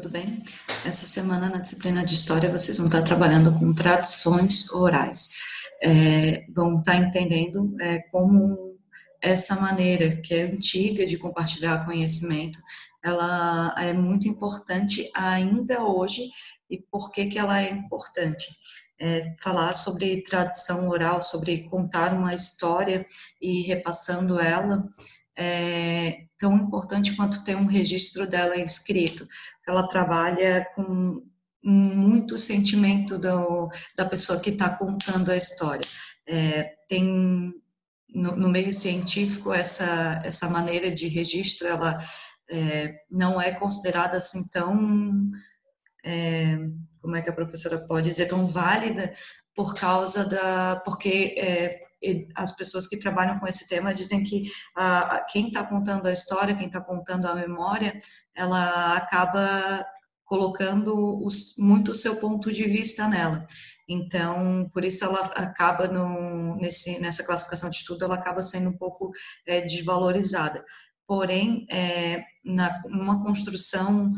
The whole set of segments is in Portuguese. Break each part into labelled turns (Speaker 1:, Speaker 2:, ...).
Speaker 1: tudo bem? Essa semana na disciplina de História vocês vão estar trabalhando com tradições orais. Vão estar entendendo como essa maneira que é antiga de compartilhar conhecimento, ela é muito importante ainda hoje. E por que que ela é importante? Falar sobre tradição oral, sobre contar uma história e repassando ela, é tão importante quanto ter um registro dela escrito. Ela trabalha com muito sentimento da pessoa que está contando a história. Tem no meio científico essa maneira de registro, ela não é considerada assim tão, como é que a professora pode dizer, tão válida por causa porque as pessoas que trabalham com esse tema dizem que quem está contando a história, quem está contando a memória, ela acaba colocando muito o seu ponto de vista nela. Então, por isso ela acaba nessa classificação de estudo, ela acaba sendo um pouco desvalorizada. Porém, numa construção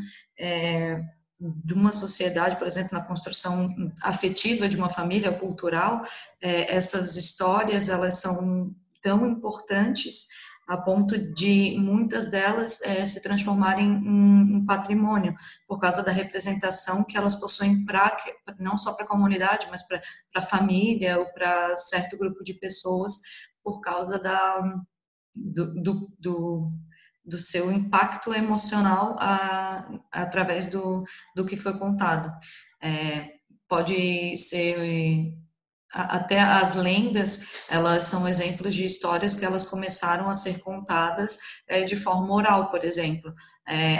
Speaker 1: de uma sociedade, por exemplo, na construção afetiva de uma família cultural, essas histórias, elas são tão importantes a ponto de muitas delas se transformarem em patrimônio, por causa da representação que elas possuem não só para a comunidade, mas para a família ou para certo grupo de pessoas, por causa do seu impacto emocional através do que foi contado. Pode ser até as lendas, elas são exemplos de histórias que elas começaram a ser contadas de forma oral, por exemplo.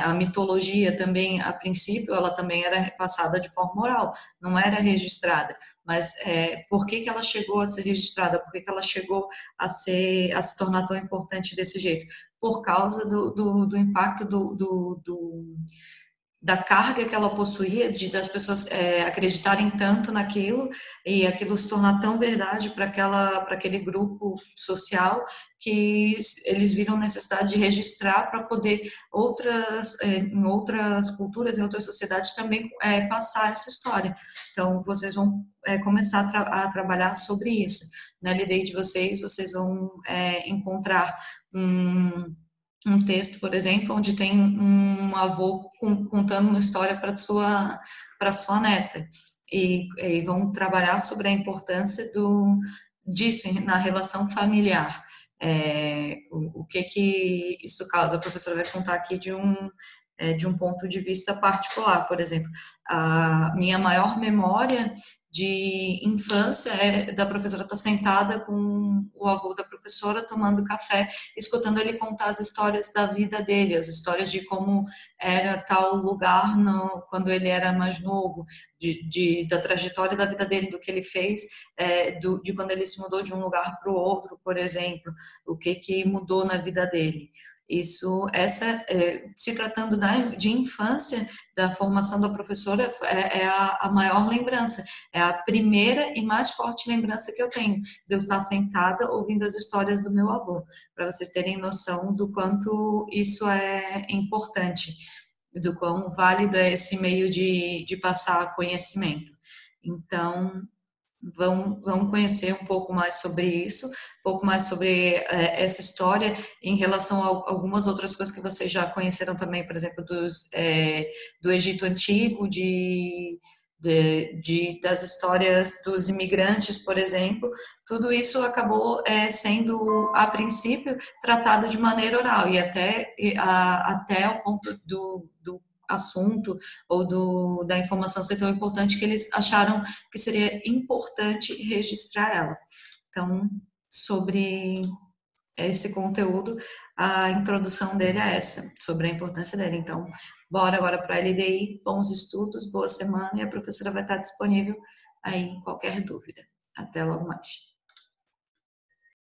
Speaker 1: A mitologia também, a princípio, ela também era passada de forma oral, não era registrada. Mas por que que ela chegou a ser registrada? Por que que ela chegou a se tornar tão importante desse jeito? Por causa do impacto da carga que ela possuía, das pessoas acreditarem tanto naquilo e aquilo se tornar tão verdade para aquele grupo social, que eles viram necessidade de registrar para poder em outras culturas, em outras sociedades também passar essa história. Então, vocês vão começar a trabalhar sobre isso. Na LDI de vocês vão encontrar um texto, por exemplo, onde tem um avô contando uma história para sua neta, e vão trabalhar sobre a importância disso na relação familiar. O que isso causa? A professora vai contar aqui de um ponto de vista particular, por exemplo. A minha maior memória de infância da professora estar sentada com o avô da professora tomando café, escutando ele contar as histórias da vida dele, as histórias de como era tal lugar quando ele era mais novo, da trajetória da vida dele, do que ele fez, de quando ele se mudou de um lugar para o outro, por exemplo, o que mudou na vida dele. Se tratando de infância, da formação da professora, é a maior lembrança, é a primeira e mais forte lembrança que eu tenho, de eu estar sentada ouvindo as histórias do meu avô, para vocês terem noção do quanto isso é importante, do quão válido é esse meio de passar conhecimento. Então, vão conhecer um pouco mais sobre isso, um pouco mais sobre essa história, em relação a algumas outras coisas que vocês já conheceram também, por exemplo, do Egito Antigo, das histórias dos imigrantes, por exemplo. Tudo isso acabou sendo, a princípio, tratado de maneira oral, e até o ponto do assunto ou da informação ser tão importante que eles acharam que seria importante registrar ela. Então, sobre esse conteúdo, a introdução dele é essa, sobre a importância dele. Então, bora agora para a LDI, bons estudos, boa semana, e a professora vai estar disponível aí em qualquer dúvida. Até logo mais.